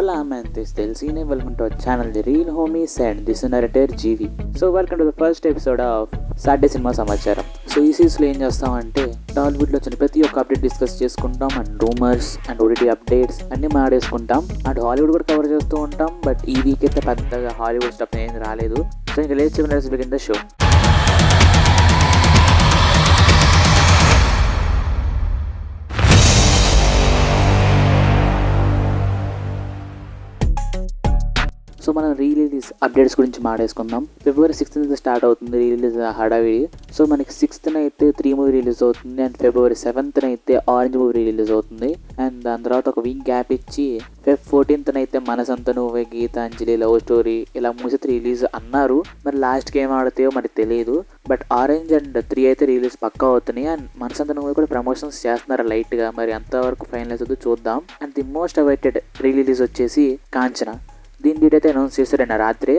Hola amantes del cine, welcome to our channel The Real Homies and this is narrator GV. So welcome to the first episode of Saturday Cinema సమాచారం. So ఈ సీరీస్లో ఏం చేస్తామంటే టాలీవుడ్లో వచ్చిన ప్రతి ఒక్క update discuss చేసుకుంటాం and rumours and OTT updates అన్నీ మాట్లాడేసుకుంటాం అండ్ హాలీవుడ్ కూడా కవర్ చేస్తూ ఉంటాం. బట్ ఈ వీక్ అయితే పెద్దగా హాలీవుడ్ స్టఫ్ ఏం రాలేదు. సో ఇంకా లేట్ చెప్పిన బిగిన్ ద షో. సో మనం రిలీజ్ అప్డేట్స్ గురించి మాట్లాడుకుందాం. February 6th స్టార్ట్ అవుతుంది రిలీజ్ హడావిడి. సో మనకి 6th అయితే 3 మూవీ రిలీజ్ అవుతుంది అండ్ February 7th అయితే ఆరెంజ్ మూవీ రిలీజ్ అవుతుంది. అండ్ దాని తర్వాత ఒక వీక్ గ్యాప్ ఇచ్చి Feb 14th అయితే మనసంత నువ్వే, గీతాంజలి, లవ్ స్టోరీ ఇలా మూవీస్ రిలీజ్ అన్నారు. మరి లాస్ట్కి ఏం ఆడితే మరి తెలియదు. బట్ ఆరెంజ్ అండ్ 3 అయితే రిలీజ్ పక్కా అవుతున్నాయి. అండ్ మనసంత నువ్వు కూడా ప్రమోషన్స్ చేస్తున్నారు లైట్గా. మరి అంతవరకు ఫైనలైజ్ అవుతుంది చూద్దాం. And the most awaited release వచ్చేసి కాంచన. దీని డేట్ అయితే అనౌన్స్ చేశారు రాత్రి.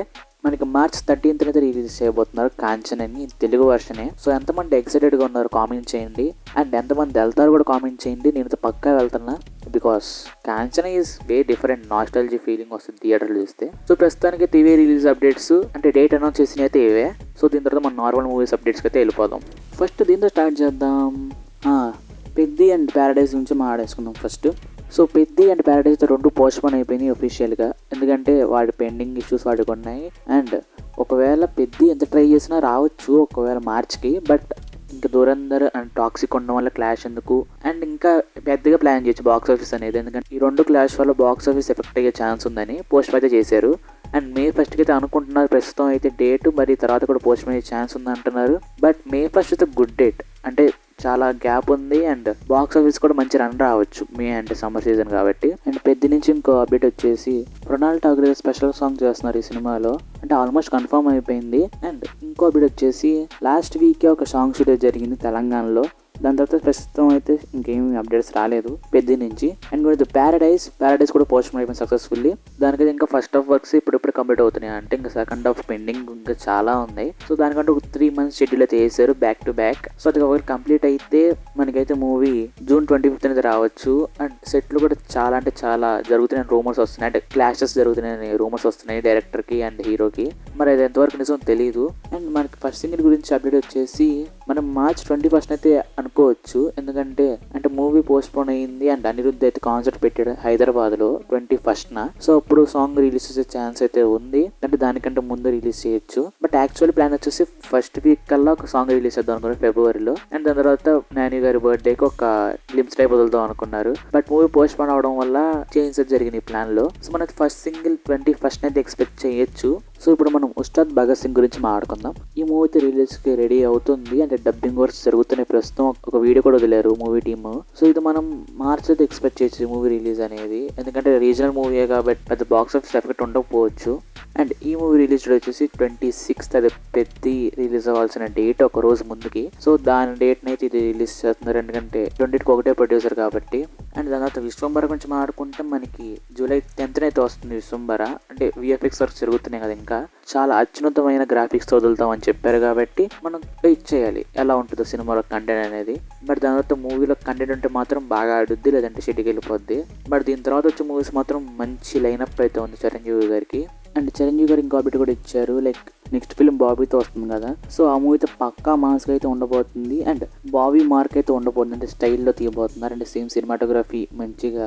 మనకి March 13th అయితే రిలీజ్ చేయబోతున్నారు కాంచన్ అని, తెలుగు వర్షనే. సో ఎంతమంది ఎక్సైటెడ్గా ఉన్నారు కామెంట్ చేయండి. అండ్ ఎంతమంది వెళ్తారు కూడా కామెంట్ చేయండి. నేనైతే పక్కా వెళ్తున్నా because Kanchana is very different nostalgia feeling వస్తుంది థియేటర్లో చూస్తే. సో ప్రస్తుతానికి టీవీ రిలీజ్ అప్డేట్స్ అంటే డేట్ అనౌన్స్ చేసినవి అయితే ఇవే. సో దీని తర్వాత మన నార్మల్ మూవీస్ అప్డేట్స్కి అయితే వెళ్ళిపోదాం. ఫస్ట్ దీంతో స్టార్ట్ చేద్దాం. పెద్ది అండ్ ప్యారడైజ్ నుంచి మాట్లాడేసుకుందాం first. So Peddi and Paradise రెండు పోస్ట్పోన్ అయిపోయినాయి అఫీషియల్గా. ఎందుకంటే వాడి పెండింగ్ ఇష్యూస్ వాడికి ఉన్నాయి. అండ్ ఒకవేళ పెద్ది ఎంత ట్రై చేసినా రావచ్చు ఒకవేళ మార్చ్కి. బట్ ఇంకా దురంధర్ అండ్ టాక్సిక్ ఉండడం వల్ల క్లాష్ ఎందుకు. అండ్ ఇంకా పెద్దగా ప్లాన్ చేయొచ్చు బాక్స్ ఆఫీస్ అనేది. ఎందుకంటే ఈ రెండు క్లాష్ వల్ల బాక్స్ ఆఫీస్ ఎఫెక్ట్ అయ్యే ఛాన్స్ ఉందని పోస్ట్ అయితే చేశారు. అండ్ May 1st అయితే అనుకుంటున్నారు. ప్రస్తుతం అయితే డేట్ మరి తర్వాత కూడా పోస్ట్ అయ్యే ఛాన్స్ ఉంది అంటున్నారు. బట్ May 1st అయితే గుడ్ డేట్. అంటే చాలా గ్యాప్ ఉంది అండ్ బాక్స్ ఆఫీస్ కూడా మంచి రన్ రావచ్చు మే అంటే సమ్మర్ సీజన్ కాబట్టి. అండ్ పెద్ద నుంచి ఇంకో అప్డేట్ వచ్చేసి మృణాల్ ఠాకూర్ స్పెషల్ సాంగ్ చేస్తున్నారు ఈ సినిమాలో. అంటే ఆల్మోస్ట్ కన్ఫర్మ్ అయిపోయింది. అండ్ ఇంకో అప్డేట్ వచ్చేసి లాస్ట్ వీకే ఒక సాంగ్ షూట్ జరిగింది తెలంగాణలో. దాని తర్వాత ప్రస్తుతం అయితే ఇంకేమి అప్డేట్స్ రాలేదు పెద్ద నుంచి. అండ్ కూడా ప్యారడైజ్ కూడా పోస్ట్ అయిపోయింది సక్సెస్ఫుల్లీ. దానికైతే ఇంకా ఫస్ట్ హాఫ్ వర్క్స్ ఇప్పుడు కంప్లీట్ అవుతున్నాయి. అంటే ఇంకా సెకండ్ హాఫ్ పెండింగ్ ఇంకా చాలా ఉన్నాయి. సో దానికంటే ఒక 3 months షెడ్యూల్ అయితే వేసారు బ్యాక్ టు బ్యాక్. సో అది ఒకటి కంప్లీట్ అయితే మనకైతే మూవీ June 25th అనేది రావచ్చు. అండ్ సెట్లు కూడా చాలా అంటే చాలా జరుగుతున్నాయి రూమర్స్ వస్తున్నాయి. అంటే క్లాషెస్ జరుగుతున్నాయని రూమర్స్ వస్తున్నాయి డైరెక్టర్కి అండ్ హీరోకి. మరి అది ఎంతవరకు నిజం తెలియదు. అండ్ మనకి ఫస్ట్ సింగిల్ గురించి అప్డేట్ వచ్చేసి మనం March 21st అయితే అనుకోవచ్చు. ఎందుకంటే అంటే మూవీ పోస్ట్ పోన్ అయ్యింది అండ్ అనిరుద్ధ్ అయితే కాన్సర్ట్ పెట్టాడు హైదరాబాద్లో 21st. సో అప్పుడు సాంగ్ రిలీజ్ చేసే ఛాన్స్ అయితే ఉంది. అంటే దానికంటే ముందు రిలీజ్ చేయొచ్చు. బట్ యాక్చువల్ ప్లాన్ వచ్చేసి ఫస్ట్ వీక్ కల్లా ఒక సాంగ్ రిలీజ్ చేద్దాం అనుకున్నారు ఫిబ్రవరిలో. అండ్ దాని తర్వాత నాని గారి బర్త్డేకి ఒక గ్లిమ్స్ టైప్ వదులుదాం అనుకున్నారు. బట్ మూవీ పోస్ట్ పోన్ అవడం వల్ల చేంజెస్ జరిగినాయి ప్లాన్ లో. సో మనకి ఫస్ట్ సింగిల్ 21st అయితే ఎక్స్పెక్ట్ చేయొచ్చు. సో ఇప్పుడు మనం ఉస్తాద్ భగత్ సింగ్ గురించి మాట్లాడుకుందాం. ఈ మూవీ అయితే రిలీజ్ కి రెడీ అవుతుంది. అంటే డబ్బింగ్ వర్క్స్ జరుగుతున్నాయి. ప్రస్తుతం ఒక వీడియో కూడా వదిలేరు మూవీ టీమ్. సో ఇది మనం మార్చ్ అయితే ఎక్స్పెక్ట్ చేయొచ్చు మూవీ రిలీజ్ అనేది. ఎందుకంటే రీజనల్ మూవీయే కాబట్టి పెద్ద బాక్స్ ఆఫీస్ ఎఫెక్ట్ ఉండకపోవచ్చు. అండ్ ఈ మూవీ రిలీజ్ వచ్చేసి 26th అది పెద్ద రిలీజ్ అవ్వాల్సిన డేట్ ఒక రోజు ముందుకి. సో దాని డేట్ అయితే ఇది రిలీజ్ చేస్తున్నారు. ఎందుకంటే రెండింటికి ఒకటే ప్రొడ్యూసర్ కాబట్టి. అండ్ దాని తర్వాత విశ్వంబర గురించి మాట్లాడుకుంటే మనకి July 10th అయితే వస్తుంది విశ్వంబర. అంటే VFX వర్క్స్ జరుగుతున్నాయి కదా. ఇంకా చాలా అత్యున్నతమైన గ్రాఫిక్స్ వదులుతాం అని చెప్పారు కాబట్టి మనం వెయిట్ చేయాలి ఎలా ఉంటుందో సినిమాలో కంటెంట్ అనేది. బట్ దాని తర్వాత మూవీలో కంటెంట్ ఉంటే మాత్రం బాగా ఆడుద్ది, లేదంటే షెడ్కి వెళ్ళిపోద్ది. బట్ దీని తర్వాత వచ్చే మూవీస్ మాత్రం మంచి లైనప్ అయితే ఉంది చిరంజీవి గారికి. అండ్ చిరంజీవి గారు ఇంకో అప్డేట్ కూడా ఇచ్చారు. లైక్ నెక్స్ట్ ఫిల్మ్ బాబీతో వస్తుంది కదా. సో ఆ మూవీతో పక్కా మాస్క్ అయితే ఉండబోతుంది. అండ్ బాబీ మార్క్ అయితే ఉండబోతుంది. అంటే స్టైల్లో తీయబోతున్నారు. అంటే సేమ్ సినిమాటోగ్రఫీ మంచిగా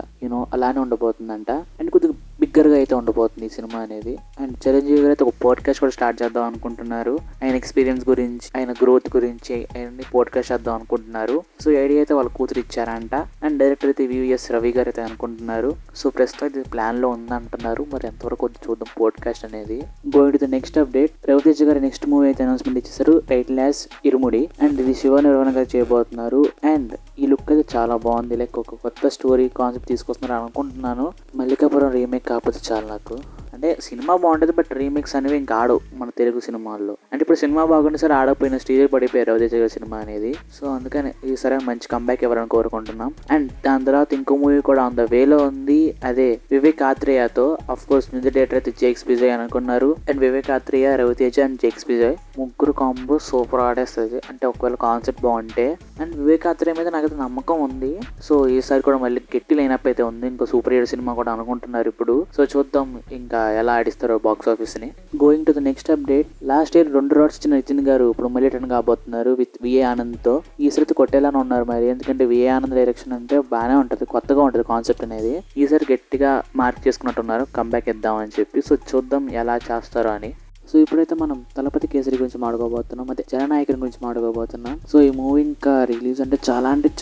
అలానే ఉండబోతుందంట. అండ్ కొద్దిగా బిగ్గర్గా అయితే ఉండబోతుంది ఈ సినిమా అనేది. అండ్ చిరంజీవి గారు అయితే ఒక పోడ్కాస్ట్ కూడా స్టార్ట్ చేద్దాం అనుకుంటున్నారు. ఆయన ఎక్స్పీరియన్స్ గురించి, ఆయన గ్రోత్ గురించి ఆయన్ని పోడ్కాస్ట్ చేద్దాం అనుకుంటున్నారు. సో ఐడియా అయితే వాళ్ళ కూతురు ఇచ్చారంట. అండ్ డైరెక్టర్ అయితే VVS రవి గారు అయితే అనుకుంటున్నారు. సో ప్రస్తుతం ఇది ప్లాన్ లో ఉందంటున్నారు. మరి ఎంతవరకు చూద్దాం పోడ్కాస్ట్ అనేది. Going to the next update. Ravi Teja గారి నెక్స్ట్ మూవీ అయితే అనౌన్స్మెంట్ ఇచ్చేసారు. Title as Irumudi. అండ్ ఇది శివ నిర్వహణ గారు చేయబోతున్నారు. అండ్ ఈ లుక్ అయితే చాలా బాగుంది. లైక్ ఒక కొత్త స్టోరీ కాన్సెప్ట్ తీసుకొస్తున్నారు అనుకుంటున్నాను. మల్లికాపురం రీమేక్ కాకపోతే చాలా నాకు. అంటే సినిమా బాగుంటుంది బట్ రీమేక్స్ అనేవి ఇంకా ఆడవు మన తెలుగు సినిమాల్లో. అంటే ఇప్పుడు సినిమా బాగుంటే సరే ఆడకపోయిన స్టేజ్ పడిపోయారు రవితేజ గారి సినిమా అనేది. సో అందుకని ఈసారి మంచి కంబ్యాక్ ఇవ్వాలని కోరుకుంటున్నాం. అండ్ దాని తర్వాత ఇంకో మూవీ కూడా ఆన్ ద వేలో ఉంది. అదే వివేక్ ఆత్రేయతో. అఫ్ కోర్స్ మ్యూజిక్ డైరెక్టర్ అయితే జేక్స్ బిజయ్ అనుకున్నారు. అండ్ వివేక్ ఆత్రేయ, రవితేజ అండ్ జేక్స్ బిజయ్ ముగ్గురు కాంబో సూపర్ ఆడేస్తుంది. అంటే ఒకవేళ కాన్సెప్ట్ బాగుంటే. అండ్ వివేకాత్రే మీద నాకైతే నమ్మకం ఉంది. సో ఈసారి కూడా మళ్ళీ గట్టి లైనప్ అయితే ఉంది. ఇంకో సూపర్ హీరో సినిమా కూడా అనుకుంటున్నారు ఇప్పుడు. సో చూద్దాం ఇంకా ఎలా ఆడిస్తారో బాక్స్ ఆఫీస్ ని. Going to the next update. Last year 2 rods ఇచ్చిన నితిన్ గారు ఇప్పుడు మళ్ళీ రిటర్న్ కాబోతున్నారు విత్ విఏ ఆనంద్ తో. ఈసారి కొట్టేలానే ఉన్నారు మరి. ఎందుకంటే విఏ ఆనంద్ డైరెక్షన్ అంటే బాగానే ఉంటది, కొత్తగా ఉంటది కాన్సెప్ట్ అనేది. ఈసారి గట్టిగా మార్క్ చేసుకున్నట్టున్నారు కంబ్యాక్ ఇద్దామని చెప్పి. సో చూద్దాం ఎలా చేస్తారో అని. సో ఇప్పుడైతే మనం తలపతి కేసరి గురించి మాట్లాడుకోబోతున్నాం, అదే జననాయకుని గురించి మాట్లాడుకోబోతున్నాం. సో ఈ మూవీ ఇంకా రిలీజ్ అంటే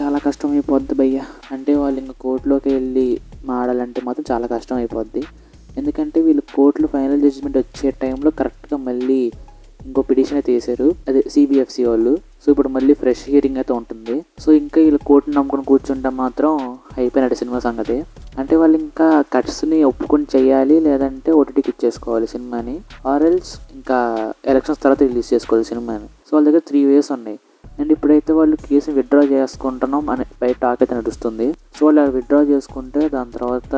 చాలా కష్టం అయిపోద్ది భయ్య. అంటే వాళ్ళు ఇంకా కోర్టులోకి వెళ్ళి మాడాలంటే మాత్రం చాలా కష్టం అయిపోద్ది. ఎందుకంటే వీళ్ళు కోర్టులో ఫైనల్ జడ్జిమెంట్ వచ్చే టైంలో కరెక్ట్గా మళ్ళీ ఇంకో పిటిషన్ అయితే వేసారు, అదే సిబిఎఫ్సి వాళ్ళు. సో ఇప్పుడు మళ్ళీ ఫ్రెష్ హియరింగ్ అయితే ఉంటుంది. సో ఇంకా వీళ్ళు కోర్టుని నమ్ముకొని కూర్చుంటే మాత్రం అయిపోయినట్టు సినిమా సంగతి. అంటే వాళ్ళు ఇంకా కట్స్ని ఒప్పుకొని చేయాలి, లేదంటే ఓటీటీకి ఇచ్చేసుకోవాలి సినిమాని, ఆర్ఎల్స్ ఇంకా ఎలక్షన్స్ తర్వాత రిలీజ్ చేసుకోవాలి సినిమాని. సో వాళ్ళ దగ్గర 3 ways ఉన్నాయి. అండ్ ఇప్పుడైతే వాళ్ళు కేసుని విత్డ్రా చేసుకుంటున్నాం అని బయట టాక్ అయితే నడుస్తుంది. సో వాళ్ళు విత్డ్రా చేసుకుంటే దాని తర్వాత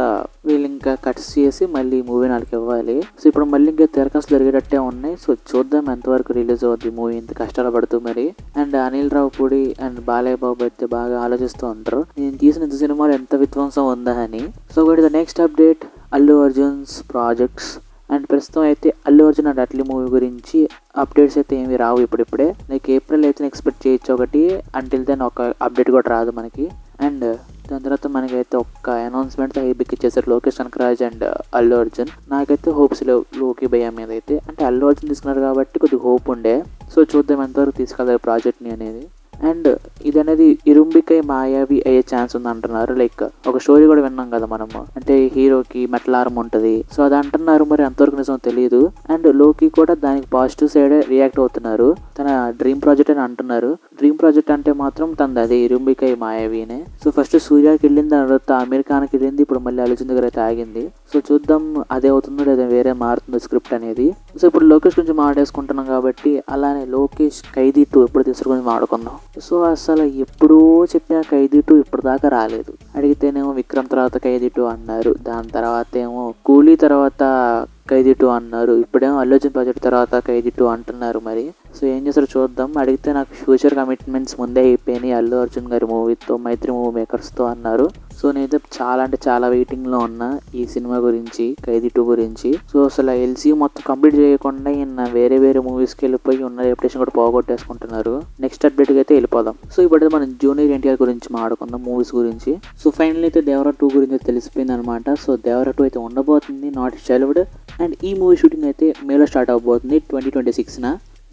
వీళ్ళు ఇంకా కట్స్ చేసి మళ్ళీ మూవీని వాళ్ళకి ఇవ్వాలి. సో ఇప్పుడు మళ్ళీ ఇంకా దరఖాస్తు జరిగేటట్టే ఉన్నాయి. సో చూద్దాం ఎంతవరకు రిలీజ్ అవుద్ది మూవీ, ఇంత కష్టాలు పడుతూ మరి. అండ్ అనిల్ రావుపూడి అండ్ బాలయ్య బాబు అయితే బాగా ఆలోచిస్తూ ఉంటారు, నేను తీసిన ఇంత సినిమాలో ఎంత విధ్వంసం ఉందా అని. So the next update, Allu Arjun's projects. And ప్రస్తుతం అయితే అల్లు అర్జున్ అండ్ అట్లీ మూవీ గురించి అప్డేట్స్ అయితే ఏమి రావు ఇప్పుడిప్పుడే. లైక్ ఏప్రిల్ అయితే ఎక్స్పెక్ట్ చేయొచ్చు ఒకటి, అంటిల్ దెన్ ఒక అప్డేట్ కూడా రాదు మనకి. అండ్ దాని తర్వాత మనకైతే ఒక్క అనౌన్స్మెంట్ బిక్ ఇచ్చేసారు లోకేష్ కనకరాజ్ అండ్ అల్లు అర్జున్. నాకైతే హోప్స్ లేవు లోకి భయ్య మీద అయితే. అంటే అల్లు అర్జున్ తీసుకున్నారు కాబట్టి కొద్దిగా హోప్ ఉండే. సో చూద్దాం ఎంతవరకు తీసుకెళ్తారు ప్రాజెక్ట్ని అనేది. అండ్ ఇది అనేది ఇరుంబికై మాయావి అయ్యే ఛాన్స్ ఉంది అంటున్నారు. లైక్ ఒక స్టోరీ కూడా విన్నాం కదా మనము, అంటే హీరోకి మెటల్ ఆర్మ్ ఉంటుంది. సో అది అంటున్నారు, మరి ఎంతవరకు నిజం తెలియదు. అండ్ లోకి కూడా దానికి పాజిటివ్ సైడే రియాక్ట్ అవుతున్నారు, తన డ్రీమ్ ప్రాజెక్ట్ అని అంటున్నారు. డ్రీమ్ ప్రాజెక్ట్ అంటే మాత్రం తనది అదే ఇరుంబికై మాయావినే. సో ఫస్ట్ సూర్యకి వెళ్ళింది, తర్వాత అమీర్ ఖాన్కి వెళ్ళింది, ఇప్పుడు మళ్ళీ అర్జున్ దగ్గర అయితే ఆగింది. సో చూద్దాం అదే అవుతుందో లేదా వేరే మారుతుందో స్క్రిప్ట్ అనేది. సో ఇప్పుడు లోకేష్ గురించి మాట్లాడేసుకుంటున్నాం కాబట్టి అలానే లోకేష్ ఖైదీ 2 ఎప్పుడు తీసుకుని గురించి మాట్లాడుకుందాం. సో అసలు ఎప్పుడూ చెప్పిన ఖైదీ 2 ఇప్పుడు దాకా రాలేదు. అడిగితేనేమో విక్రమ్ తర్వాత ఖైదీ 2 అన్నారు, దాని తర్వాత ఏమో కూలీ తర్వాత ఖైదీ 2 అన్నారు, ఇప్పుడేమో అల్లు అర్జున్ ప్రాజెక్ట్ తర్వాత ఖైదీ 2 అంటున్నారు మరి. సో ఏం చేస్తారో చూద్దాం. అడిగితే నాకు ఫ్యూచర్ కమిట్మెంట్స్ ముందే అయిపోయినాయి అల్లు అర్జున్ గారి మూవీతో, మైత్రి మూవీ మేకర్స్తో అన్నారు. సో నేనైతే చాలా అంటే చాలా వెయిటింగ్లో ఉన్నా ఈ సినిమా గురించి, ఖైదీ 2 గురించి. సో అసలు ఎల్సీ మొత్తం కంప్లీట్ చేయకుండా ఈయన వేరే మూవీస్కి వెళ్ళిపోయి ఉన్న రెప్యుటేషన్ కూడా పోగొట్టేసుకుంటున్నారు. నెక్స్ట్ అప్డేట్కి అయితే వెళ్ళిపోదాం. సో ఇప్పుడైతే మనం జూనియర్ ఎన్టీఆర్ గురించి మాట్లాడుకుందాం, మూవీస్ గురించి. సో ఫైనల్ అయితే దేవరా 2 గురించి తెలిసిపోయింది అనమాట. సో దేవరా 2 అయితే ఉండబోతుంది, నాట్ షెల్వ్డ్. అండ్ ఈ మూవీ షూటింగ్ అయితే మేలో స్టార్ట్ అవబోతుంది 2026న.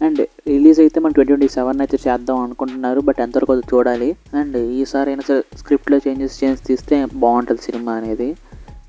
అండ్ రిలీజ్ అయితే మనం 2027 అయితే చేద్దాం అనుకుంటున్నారు, బట్ ఎంతవరకు చూడాలి. అండ్ ఈసారి అయినా సరే స్క్రిప్ట్లో చేంజెస్ తీస్తే బాగుంటుంది సినిమా అనేది.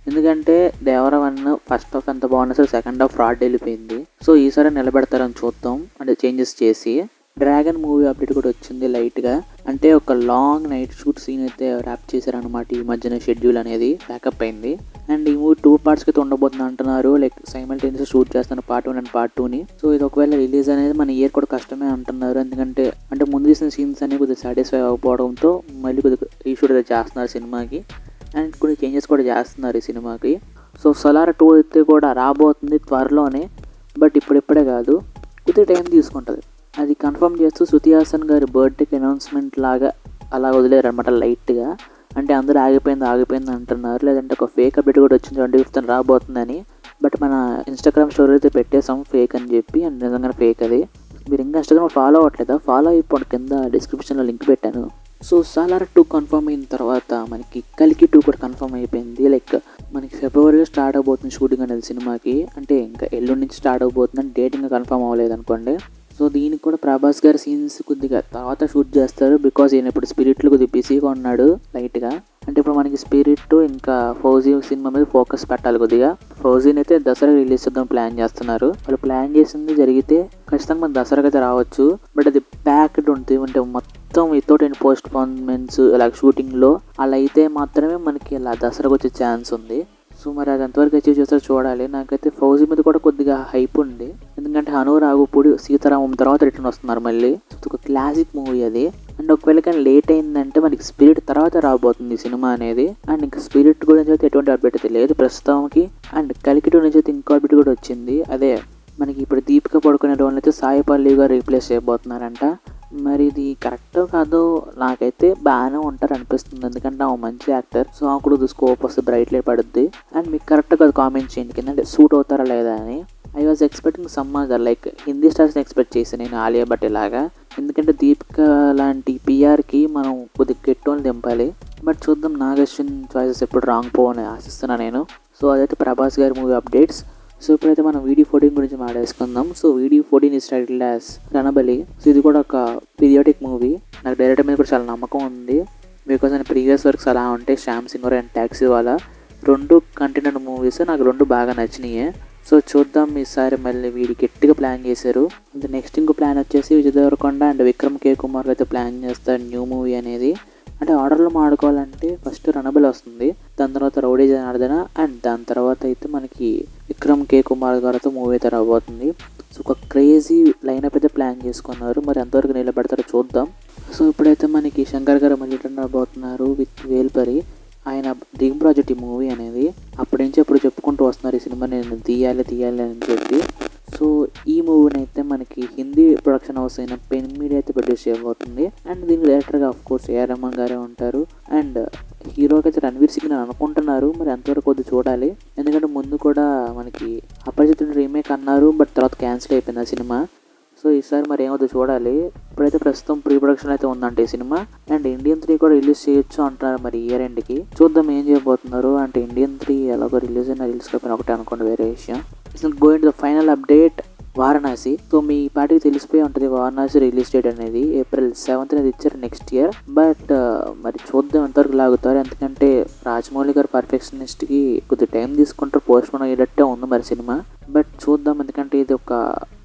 ఎందుకంటే దేవరా 1 ఫస్ట్ హాఫ్ ఎంత బాగున్నా సరే సెకండ్ హాఫ్ ఫ్రాడ్ వెళ్ళిపోయింది. సో ఈసారి నిలబెడతారని చూద్దాం, అంటే చేంజెస్ చేసి. డ్రాగన్ మూవీ అప్డేట్ కూడా వచ్చింది లైట్గా, అంటే ఒక లాంగ్ నైట్ షూట్ సీన్ అయితే ర్యాప్ చేశారనమాట ఈ మధ్యన. షెడ్యూల్ అనేది ప్యాకప్ అయింది. అండ్ ఈ మూవీ 2 parts అయితే ఉండబోతుంది అంటున్నారు. లైక్ సైమల్టేనియస్గా షూట్ చేస్తాను పార్ట్ 1 అండ్ పార్ట్ 2ని. సో ఇది ఒకవేళ రిలీజ్ అనేది మన ఇయర్ కూడా కష్టమే అంటున్నారు. ఎందుకంటే అంటే ముందు తీసిన సీన్స్ అనేవి కొద్దిగా సాటిస్ఫై అవ్వకపోవడంతో మళ్ళీ కొద్దిగా రీషూట్ అయితే చేస్తున్నారు సినిమాకి. అండ్ కొన్ని చేంజెస్ కూడా చేస్తున్నారు ఈ సినిమాకి. సో సలార్ 2 అయితే కూడా రాబోతుంది త్వరలోనే, బట్ ఇప్పుడిప్పుడే కాదు, కొద్దిగా టైం తీసుకుంటుంది. అది కన్ఫర్మ్ చేస్తూ శృతి హాసన్ గారి బర్త్డేకి అనౌన్స్మెంట్ లాగా అలా వదిలేరు అనమాట లైట్గా. అంటే అందరూ ఆగిపోయింది అంటున్నారు, లేదంటే ఒక ఫేక్ అప్డేట్ కూడా వచ్చింది 25th రాబోతుందని. బట్ మన ఇన్స్టాగ్రామ్ స్టోరీ అయితే పెట్టేసాం ఫేక్ అని చెప్పి, అండ్ నిజంగానే ఫేక్ అది. మీరు ఇంకా ఇన్స్టాగ్రామ్ ఫాలో అవ్వట్లేదా? ఫాలో అయిపోండి, కింద డిస్క్రిప్షన్లో లింక్ పెట్టాను. సో సాలార్ 2 కన్ఫర్మ్ అయిన తర్వాత మనకి కల్కి 2 కూడా కన్ఫర్మ్ అయిపోయింది. లైక్ మనకి ఫిబ్రవరిలో స్టార్ట్ అవబోతుంది షూటింగ్ అనేది సినిమాకి. అంటే ఇంకా ఎల్లుండి నుంచి స్టార్ట్ అవబోతుందని డేట్ ఇంకా కన్ఫర్మ్ అవ్వలేదు అనుకోండి. సో దీనికి కూడా ప్రభాస్ గారి సీన్స్ కొద్దిగా తర్వాత షూట్ చేస్తారు, బికాజ్ ఈయన ఇప్పుడు స్పిరిట్లో కొద్దిగా బిజీగా ఉన్నాడు లైట్గా. అంటే ఇప్పుడు మనకి స్పిరిట్ ఇంకా ఫౌజీ సినిమా మీద ఫోకస్ పెట్టాలి కొద్దిగా. ఫౌజీని అయితే దసరా రిలీజ్ చేద్దాం ప్లాన్ చేస్తున్నారు. వాళ్ళు ప్లాన్ చేసింది జరిగితే ఖచ్చితంగా మన దసరాకి అయితే రావచ్చు, బట్ అది ప్యాక్డ్ ఉంటుంది. అంటే మొత్తం వితౌట్ ఎనీ పోస్ట్ పోన్మెంట్స్ ఇలా షూటింగ్లో అలా అయితే మాత్రమే మనకి ఇలా దసరాకు వచ్చే ఛాన్స్ ఉంది. సో మరి అది ఎంతవరకు అచీవ్ చేస్తారో చూడాలి. నాకైతే ఫౌజీ మీద కూడా కొద్దిగా హైప్ ఉంది, ఎందుకంటే హను రాఘుపూడి సీతారామం తర్వాత రిటర్న్ వస్తున్నారు మళ్ళీ. ఒక క్లాసిక్ మూవీ అది. అండ్ ఒకవేళ కానీ లేట్ అయిందంటే మనకి స్పిరిట్ తర్వాత రాబోతుంది సినిమా అనేది. అండ్ ఇంకా స్పిరిట్ గురించి అయితే ఎటువంటి అప్డేట్ అయితే లేదు ప్రస్తుతానికి. అండ్ కల్కి 2 నుంచి అయితే ఇంకో అప్డేట్ కూడా వచ్చింది, అదే మనకి ఇప్పుడు దీపిక పడుకునే రోల్ అయితే సాయి పల్లవి గారు రీప్లేస్ చేయబోతున్నారంట. మరి ఇది కరెక్టో కాదో నాకైతే బాగానే ఉంటారు అనిపిస్తుంది, ఎందుకంటే ఆమె మంచి యాక్టర్. సో ఆమె కూడా స్కోప్ వస్తే బ్రైట్ లైట్ పడుద్ది. అండ్ మీకు కరెక్ట్ కాదు కామెంట్ చేయండి కింద, అంటే సూట్ అవుతారా లేదా అని. I was expecting some other like Hindi స్టార్స్ని ఎక్స్పెక్ట్ చేశాను నేను, ఆలియా భట్ లాగా. ఎందుకంటే దీపిక లాంటి పిఆర్కి మనం కొద్దిగా గెట్టోని దింపాలి. బట్ చూద్దాం, నాగశ్విన్ చాయిసెస్ ఎప్పుడు రాంగ్ పోవని ఆశిస్తున్నాను నేను. సో అదైతే ప్రభాస్ గారి మూవీ అప్డేట్స్. సో ఇప్పుడైతే మనం VD14 గురించి మాట్లాడుకుందాం. So VD14 is titled as Ranabali. So ఇది కూడా ఒక పీరియాడిక్ మూవీ. నాకు డైరెక్టర్ మీద కూడా చాలా నమ్మకం ఉంది, బికాజ్ ఆయన ప్రీవియస్ వర్క్స్ అలా ఉంటే శ్యామ్ సింగ్ అండ్ ట్యాక్సీ వాళ్ళ 2 కంటెంట్ మూవీస్ నాకు 2 బాగా నచ్చినాయి. సో చూద్దాం, ఈసారి మళ్ళీ వీడి గట్టిగా ప్లాన్ చేశారు. అంటే నెక్స్ట్ ఇంకో ప్లాన్ వచ్చేసి విజయ్ దేవరకొండ అండ్ విక్రమ్ కే కుమార్ అయితే ప్లాన్ చేస్తారు న్యూ మూవీ అనేది. అంటే ఆర్డర్లో మాడుకోవాలంటే ఫస్ట్ రణబలి వస్తుంది, దాని తర్వాత రౌడీ జనార్దన, అండ్ దాని తర్వాత అయితే మనకి విక్రమ్ కే కుమార్ గారితో మూవీ అయితే రాబోతుంది. సో ఒక క్రేజీ లైనప్ అయితే ప్లాన్ చేసుకున్నారు, మరి ఎంతవరకు నిలబెడతారో చూద్దాం. సో ఇప్పుడైతే మనకి శంకర్ గారు మళ్ళీ రిటర్న్ రాబోతున్నారు విత్ వేల్పరి. ఆయన డ్రీమ్ ప్రాజెక్ట్ ఈ మూవీ అనేది. అప్పటి నుంచి ఎప్పుడు చెప్పుకుంటూ వస్తున్నారు ఈ సినిమా నేను తీయాలి అని చెప్పి. సో ఈ మూవీని అయితే మనకి హిందీ ప్రొడక్షన్ హౌస్ అయిన పెన్ మీడియా అయితే ప్రొడ్యూస్ చేయబోతుంది. అండ్ దీనికి డైరెక్టర్గా ఆఫ్ కోర్స్ ఏఆర్ రెహమాన్ గారే ఉంటారు. అండ్ హీరోకి అయితే రణవీర్ సింగ్ అని అనుకుంటున్నారు, మరి ఎంతవరకు కొద్ది చూడాలి. ఎందుకంటే ముందు కూడా మనకి అపరిచితుడు రీమేక్ అన్నారు, బట్ తర్వాత క్యాన్సిల్ అయిపోయింది ఆ సినిమా. సో ఈసారి మరి ఏమవుతుందో చూడాలి. ఇప్పుడైతే ప్రస్తుతం ప్రీ ప్రొడక్షన్ అయితే ఉందంటే ఈ సినిమా. అండ్ ఇండియన్ 3 కూడా రిలీజ్ చేయొచ్చు అంటున్నారు మరి ఇయర్ ఎండ్కి. చూద్దాం ఏం చేయబోతున్నారు. అంటే ఇండియన్ 3 ఎలాగో రిలీజ్ అయినా రిలీజ్ కాకపోయినా ఒకటే అనుకోండి, వేరే విషయం. Going to the final update, Varanasi. So మీ పార్టీకి తెలిసిపోయి ఉంటుంది వారణాసి రిలీజ్ డేట్ అనేది April 7th ఇచ్చారు నెక్స్ట్ ఇయర్. బట్ మరి చూద్దాం ఎంతవరకు లాగుతారు, ఎందుకంటే రాజమౌళి గారు పర్ఫెక్షనిస్ట్కి కొద్దిగా టైం తీసుకుంటారు, పోస్ట్ పోన్ అయ్యేటట్టే ఉంది మరి సినిమా. బట్ చూద్దాం, ఎందుకంటే ఇది ఒక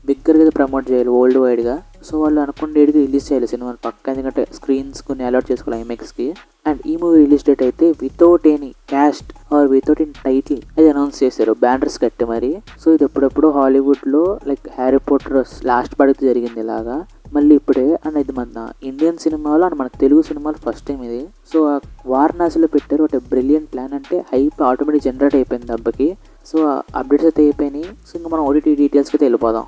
బిగ్గర్గా అయితే ప్రమోట్ చేయాలి వరల్డ్ వైడ్గా. సో వాళ్ళు అనుకున్న డేట్కి రిలీజ్ చేయాలి సినిమాని పక్క, ఎందుకంటే స్క్రీన్స్ కొన్ని అలాట్ చేసుకోవాలి IMAXకి. అండ్ ఈ మూవీ రిలీజ్ డేట్ అయితే without any cast or without any title అది అనౌన్స్ చేశారు, బ్యానర్స్ కట్టి మరి. సో ఇది ఎప్పుడెప్పుడు హాలీవుడ్లో like Harry Potter last part జరిగింది ఇలాగా, మళ్ళీ ఇప్పుడే. అండ్ ఇది మన ఇండియన్ సినిమాలో అండ్ మన తెలుగు సినిమాలో ఫస్ట్ టైం ఇది. సో వారణాసిలో పెట్టారు ఒక బ్రిలియంట్ ప్లాన్. అంటే హైప్ ఆటోమేటిక్ జనరేట్ అయిపోయింది దెబ్బకి. సో అప్డేట్స్ అయితే అయిపోయినాయి. సో ఇంకా మనం OTT డీటెయిల్స్కి అయితే వెళ్ళిపోదాం.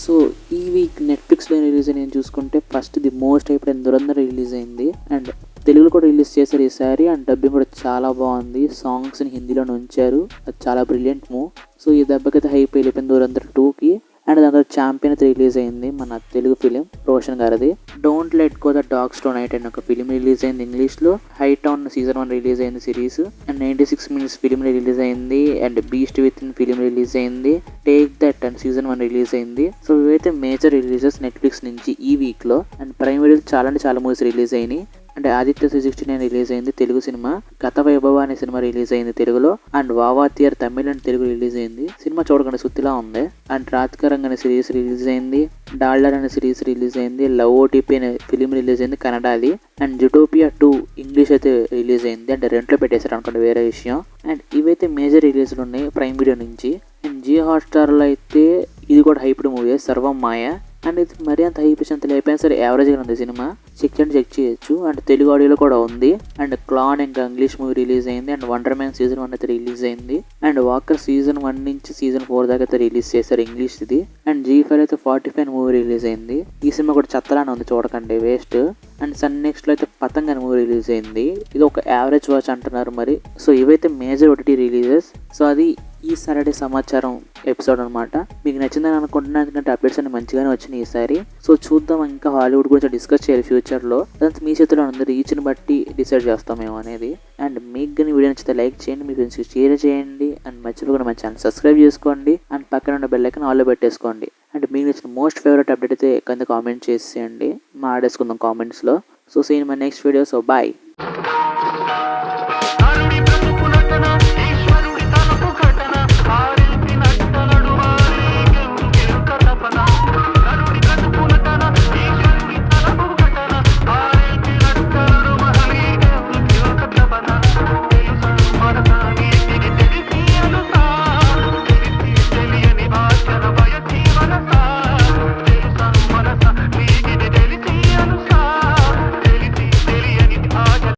సో ఈ వీక్ నెట్ఫ్లిక్స్లో రిలీజ్ నేను చూసుకుంటే ఫస్ట్ ది మోస్ట్ అయిపోయిన దురంధర్ రిలీజ్ అయింది. అండ్ తెలుగులో కూడా రిలీజ్ చేశారు ఈసారి. అండ్ డబ్బింగ్ కూడా చాలా బాగుంది, సాంగ్స్ని హిందీలో ఉంచారు, అది చాలా బ్రిలియంట్ మూవ్. సో ఈ దెబ్బకైతే హైప్ వెళ్ళిపోయింది దురంధర్ 2కి. అండ్ దాని తర్వాత ఛాంపియన్ అయితే రిలీజ్ అయింది, మన తెలుగు ఫిలిం రోషన్ గారిది. Don't let go the dogs tonight అని ఒక ఫిలిం రిలీజ్ అయింది ఇంగ్లీష్లో. హై టౌన్ సీజన్ 1 రిలీజ్ అయింది series. And 96 minutes film release అయింది. And beast within film release అయింది. Take that and season 1 release అయింది. సో ఇవైతే మేజర్ రిలీజెస్ నెట్ఫ్లిక్స్ నుంచి ఈ వీక్లో. అండ్ ప్రైమ్ వీడియోలో చాలా మూవీస్ రిలీజ్ అయినాయి. అంటే ఆదిత్య 369 రిలీజ్ అయింది తెలుగు సినిమా. గత వైభవ అనే సినిమా రిలీజ్ అయింది తెలుగులో. And Vaa Vaathiyaar Tamil and Telugu release అయింది. సినిమా చూడకుండా సుత్తిలా ఉంది. అండ్ రాత్కరంగ్ అనే సిరీస్ రిలీజ్ అయింది. డాల్డర్ అనే సిరీస్ రిలీజ్ అయింది. లవ్ ఓటీపీ అనే ఫిలిం రిలీజ్ అయింది కన్నడది. అండ్ జుటోపియా 2 ఇంగ్లీష్ అయితే రిలీజ్ అయింది. అంటే రెంట్లో పెట్టేశారు అనుకోండి, వేరే విషయం. అండ్ ఇవైతే మేజర్ రిలీజ్లు ఉన్నాయి ప్రైమ్ వీడియో నుంచి. అండ్ జియో హాట్స్టార్లో అయితే ఇది కూడా హైప్డ్ మూవీ సర్వం మాయ. అండ్ ఇది మరీ అంత హైప్ అంత లేకపోయినా సరే యావరేజ్గా ఉంది సినిమా, చెక్ చేయొచ్చు. అండ్ తెలుగు ఆడియోలో కూడా ఉంది. అండ్ క్లాన్ ఇంకా ఇంగ్లీష్ మూవీ రిలీజ్ అయింది. అండ్ వండర్ మ్యాన్ సీజన్ 1 అయితే రిలీజ్ అయింది. అండ్ వాకర్ సీజన్ 1 నుంచి సీజన్ 4 దాకా అయితే రిలీజ్ చేశారు ఇంగ్లీష్ ఇది. అండ్ G5 అయితే 45 మూవీ రిలీజ్ అయింది. ఈ సినిమా కూడా చెత్తలానే ఉంది, చూడకండి వేస్ట్. అండ్ సన్ నెక్స్ట్లో అయితే పతంగ్ అనే మూవీ రిలీజ్ అయింది. ఇది ఒక యావరేజ్ వాచ్ అంటున్నారు మరి. సో ఇవైతే మేజర్ OTT రిలీజెస్. సో అది ఈ సాటర్డే సమాచారం ఎపిసోడ్ అనమాట. మీకు నచ్చిందని అనుకుంటున్నాను, ఎందుకంటే అప్డేట్స్ అన్ని మంచిగానే వచ్చినాయి ఈసారి. సో చూద్దాం, ఇంకా హాలీవుడ్ గురించి డిస్కస్ చేయాలి ఫ్యూచర్లో. అదంతా మీ చేతిలో ఉంది, రీచ్ని బట్టి డిసైడ్ చేస్తామేమో అనేది. అండ్ మీకు కానీ వీడియో నచ్చితే లైక్ చేయండి, మీ ఫ్రెండ్స్కి షేర్ చేయండి. అండ్ మర్చిపోకుండా మన ఛానల్ సబ్స్క్రైబ్ చేసుకోండి. అండ్ పక్కన ఉన్న బెల్ ఐకాన్ ఆల్లో పెట్టేసుకోండి. అండ్ మీకు నచ్చిన మోస్ట్ ఫేవరెట్ అప్డేట్ అయితే కింద కామెంట్ చేసేయండి, మాట్లాడేసుకుందాం కామెంట్స్లో. So see in my next video. So bye.